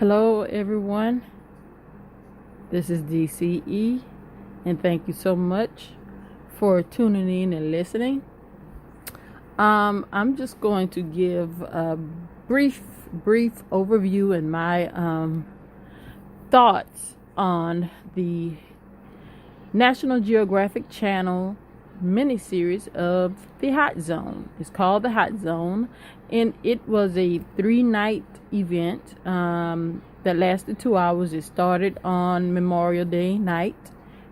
Hello, everyone. This is DCE, and thank you so much for tuning in and listening. I'm just going to give a brief overview and my thoughts on the National Geographic Channel miniseries of The Hot Zone. It's called The Hot Zone, and it was a 3-night event that lasted 2 hours. It started on Memorial Day night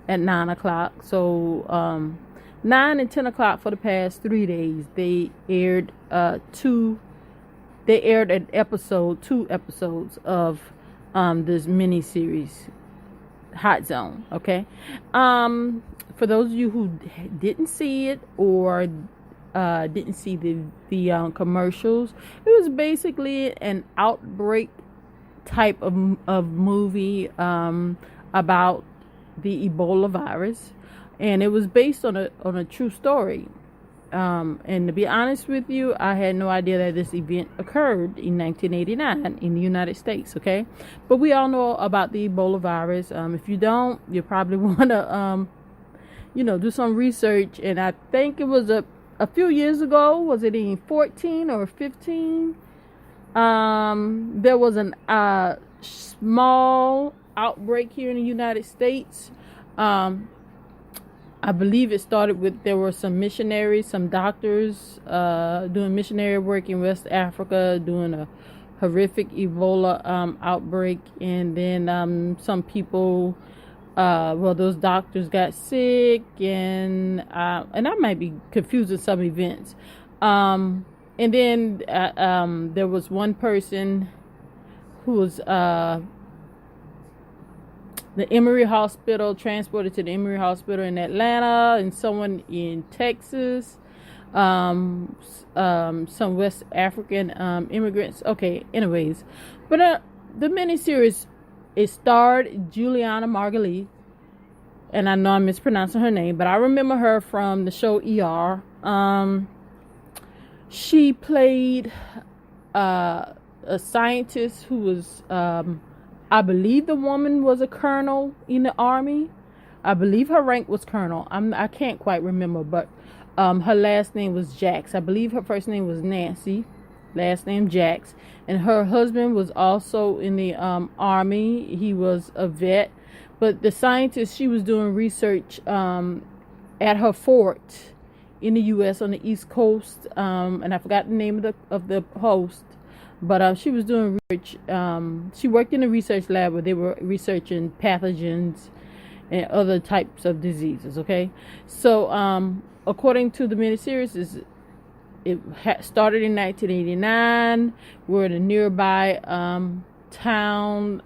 at 9 o'clock. So 9 and 10 o'clock for the past 3 days. They aired two episodes of this miniseries, Hot Zone. Okay. For those of you who didn't see it or didn't see the commercials, it was basically an outbreak type of movie about the Ebola virus, and it was based on a true story. And to be honest with you, I had no idea that this event occurred in 1989 in the United States. Okay, but we all know about the Ebola virus. If you don't, you probably want to do some research. And I think it was a few years ago. Was it in 14 or 15? There was a small outbreak here in the United States. I believe it started with, there were some missionaries, some doctors doing missionary work in West Africa, doing a horrific Ebola outbreak. And then some people, those doctors got sick, and I might be confusing some events. And then there was one person who was the Emory Hospital, transported to the Emory Hospital in Atlanta, and someone in Texas, some West African immigrants. Okay, anyways, but the miniseries, it starred Juliana Margulies, and I know I'm mispronouncing her name, but I remember her from the show ER. She played a scientist who was, I believe the woman was a colonel in the Army. I believe her rank was colonel. I can't quite remember, but her last name was Jax. I believe her first name was Nancy, last name Jax. And her husband was also in the Army. He was a vet. But the scientist, she was doing research at her fort in the U.S. on the East Coast. And I forgot the name of the host. But she was doing research. She worked in a research lab where they were researching pathogens and other types of diseases. Okay, so according to the miniseries, it started in 1989. We're in a nearby town.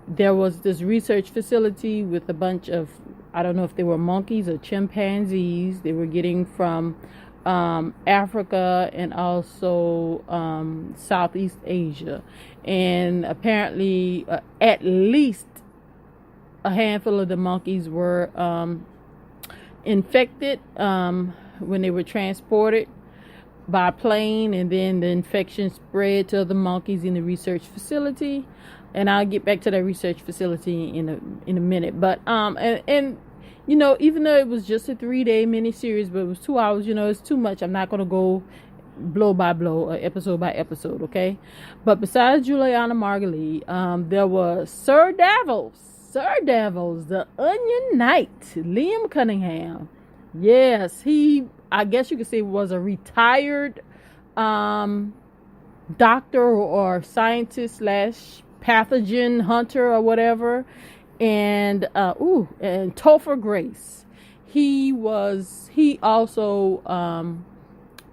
There was this research facility with a bunch of, I don't know if they were monkeys or chimpanzees. They were getting from Africa and also Southeast Asia, and apparently at least a handful of the monkeys were infected when they were transported by plane, and then the infection spread to other monkeys in the research facility. And I'll get back to that research facility in a minute. But and even though it was just a 3-day miniseries, but it was 2 hours, it's too much. I'm not going to go blow by blow or episode by episode, okay? But besides Juliana Margulies, there was Sir Davos, the Onion Knight, Liam Cunningham. Yes, I guess you could say, was a retired doctor or scientist / pathogen hunter or whatever. And Topher Grace, he also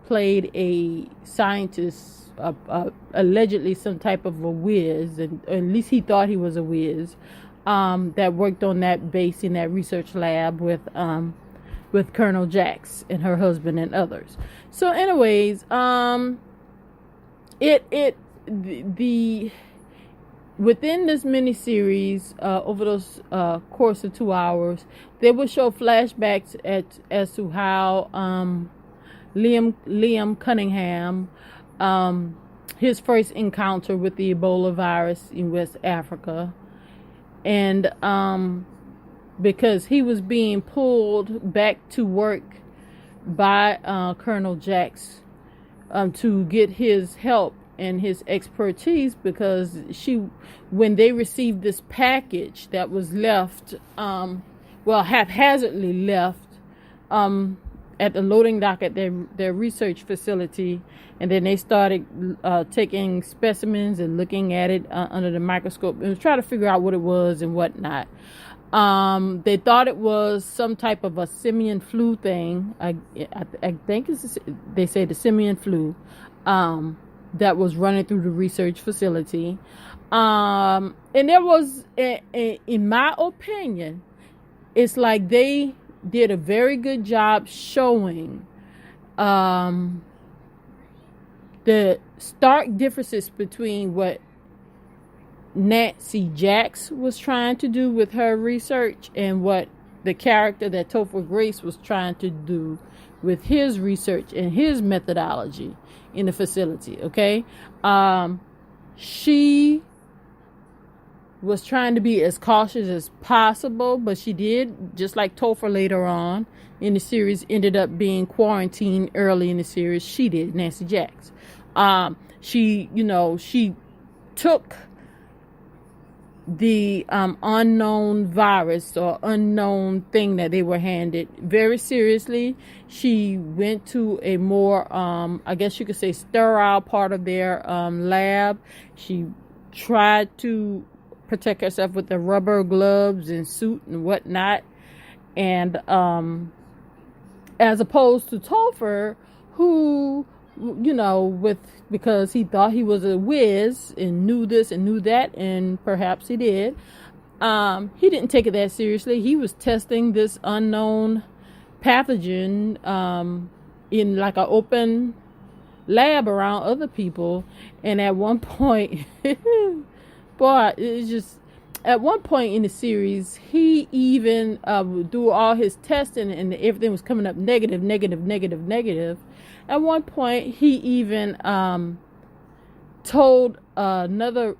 played a scientist, allegedly some type of a whiz, and at least he thought he was a whiz, that worked on that base in that research lab with Colonel Jax and her husband and others. So anyways, within this miniseries, over those course of 2 hours, they would show flashbacks as to how Liam Cunningham his first encounter with the Ebola virus in West Africa. And because he was being pulled back to work by Colonel Jacks to get his help and his expertise, because when they received this package that was left, haphazardly left at the loading dock at their research facility, and then they started taking specimens and looking at it under the microscope and trying to figure out what it was and whatnot. They thought it was some type of a simian flu thing. I think they say the simian flu that was running through the research facility. And there was, in my opinion, it's like they did a very good job showing the stark differences between what Nancy Jacks was trying to do with her research and what the character that Topher Grace was trying to do with his research and his methodology in the facility. Okay. She was trying to be as cautious as possible, but she did, just like Topher later on in the series, ended up being quarantined early in the series. She did, Nancy Jacks. She took the unknown virus or unknown thing that they were handed very seriously. She went to a more, I guess you could say, sterile part of their lab. She tried to protect herself with the rubber gloves and suit and whatnot. And as opposed to Topher, who, because he thought he was a whiz and knew this and knew that, and perhaps he did, he didn't take it that seriously. He was testing this unknown pathogen in like an open lab around other people. And at one point, boy, it's just, at one point in the series, he even do all his testing and everything was coming up negative. At one point, he even told another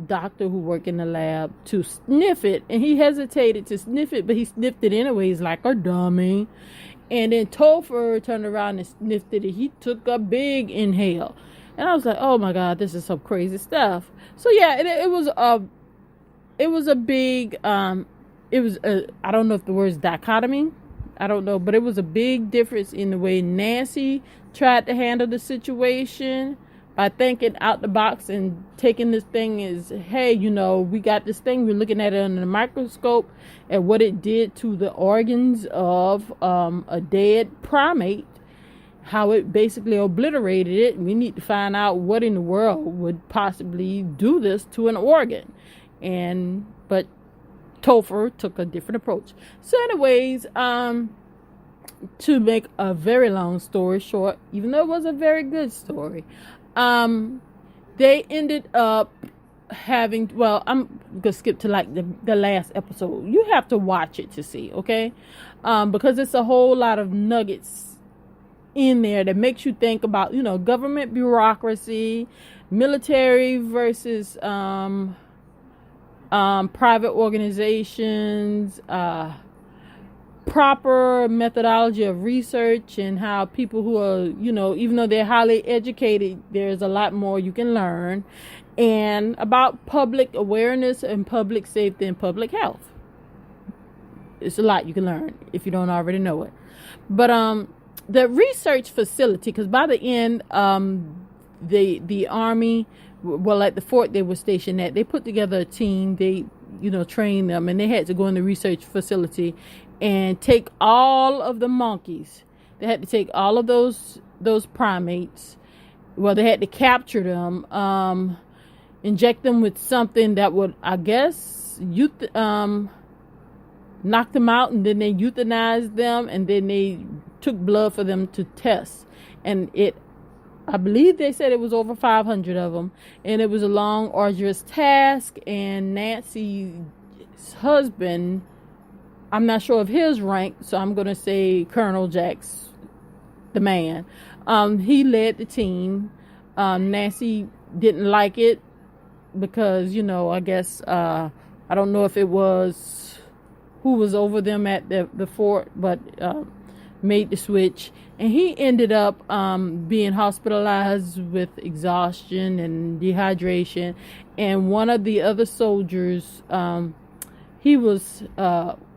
doctor who worked in the lab to sniff it, and he hesitated to sniff it, but he sniffed it anyways like a dummy. And then Topher turned around and sniffed it, and he took a big inhale. And I was like, oh my God, this is some crazy stuff. So yeah, it was a big, I don't know if the word is dichotomy. I don't know, but it was a big difference in the way Nancy tried to handle the situation by thinking out the box and taking this thing as, hey, we got this thing, we're looking at it under the microscope and what it did to the organs of a dead primate, how it basically obliterated it. We need to find out what in the world would possibly do this to an organ. But Topher took a different approach. So anyways, to make a very long story short, even though it was a very good story, they ended up having, I'm gonna skip to like the last episode. You have to watch it to see, okay? Because it's a whole lot of nuggets in there that makes you think about, government bureaucracy, military versus private organizations, proper methodology of research, and how people who are, even though they're highly educated, there's a lot more you can learn, and about public awareness and public safety and public health. It's a lot you can learn if you don't already know it. But the research facility, because by the end, the Army, at the fort they were stationed at, they put together a team. They, trained them, and they had to go in the research facility and take all of the monkeys. They had to take all of those primates. Well, they had to capture them, inject them with something that would, I guess, knock them out, and then they euthanized them, and then they took blood for them to test. And I believe they said it was over 500 of them, and it was a long, arduous task. And Nancy's husband, I'm not sure of his rank, so I'm going to say Colonel Jacks, the man. He led the team. Nancy didn't like it because, I guess, I don't know if it was who was over them at the fort, but made the switch. And he ended up being hospitalized with exhaustion and dehydration. And one of the other soldiers, he was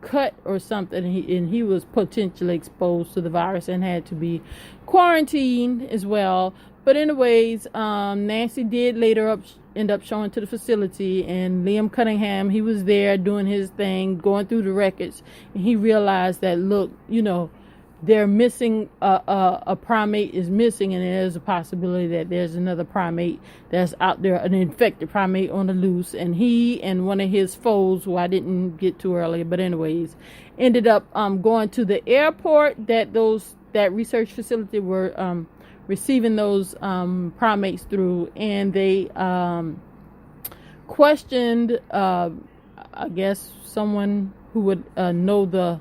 cut or something, and he was potentially exposed to the virus and had to be quarantined as well. But anyways, Nancy did later end up showing to the facility, and Liam Cunningham, he was there doing his thing, going through the records, and he realized that, look, they're missing, a primate is missing, and there's a possibility that there's another primate that's out there, an infected primate on the loose. And he and one of his foes, who I didn't get to earlier, but anyways, ended up going to the airport that research facility were receiving those primates through, and they questioned, I guess, someone who would know the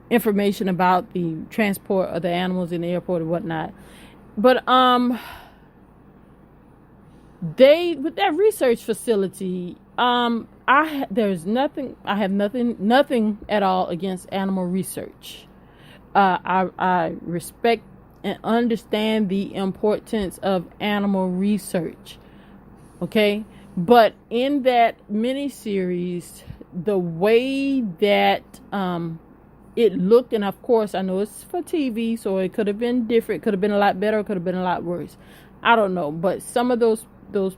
information about the transport of the animals in the airport and whatnot. But with that research facility, I have nothing at all against animal research. I respect and understand the importance of animal research. Okay, but in that miniseries, the way that it looked, and of course I know it's for TV, so it could have been different, could have been a lot better, could have been a lot worse, I don't know, but some of those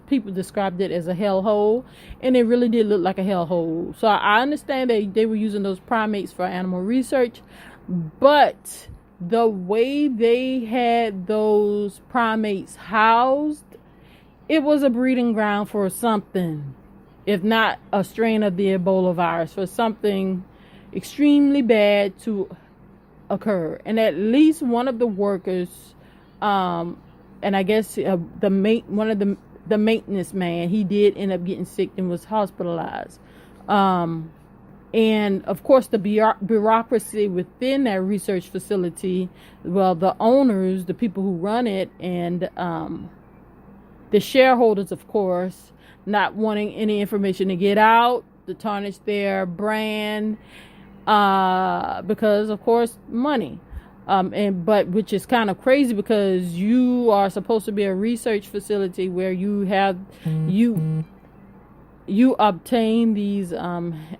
people described it as a hellhole, and it really did look like a hellhole. So I understand that they were using those primates for animal research, but the way they had those primates housed, it was a breeding ground for something, if not a strain of the Ebola virus, for something extremely bad to occur. And at least one of the workers, and I guess one of the maintenance man, he did end up getting sick and was hospitalized. And of course the bureaucracy within that research facility, well, the owners, the people who run it, and the shareholders, of course, not wanting any information to get out to tarnish their brand, because of course money, but which is kind of crazy, because you are supposed to be a research facility where you have you obtain these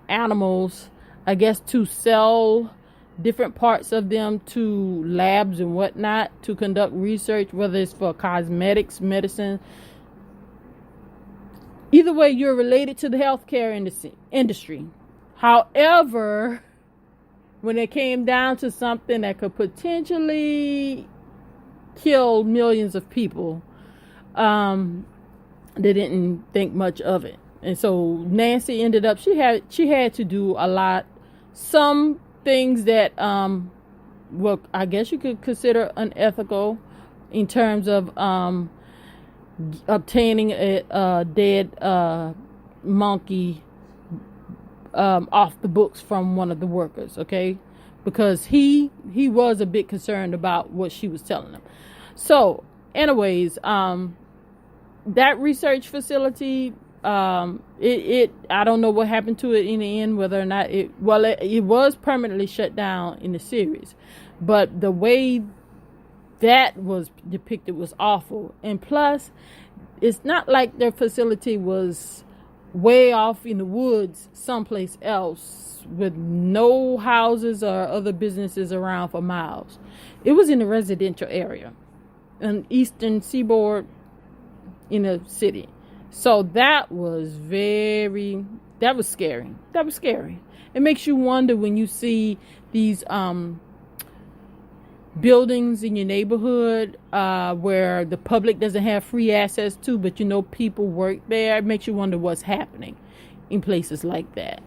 animals, I guess, to sell different parts of them to labs and whatnot to conduct research, whether it's for cosmetics, medicine. Either way, you're related to the healthcare industry. However, when it came down to something that could potentially kill millions of people, they didn't think much of it. And so Nancy ended up, she had to do some things that, well, I guess you could consider unethical, in terms of obtaining a dead monkey off the books from one of the workers, okay? Because he was a bit concerned about what she was telling him. So anyways, that research facility, I don't know what happened to it in the end, whether or not it was permanently shut down in the series, but the way that was depicted was awful. And plus, it's not like their facility was way off in the woods someplace else with no houses or other businesses around for miles. It was in a residential area, an eastern seaboard in a city. So that was scary. That was scary. It makes you wonder when you see these buildings in your neighborhood where the public doesn't have free access to, but people work there. It makes you wonder what's happening in places like that.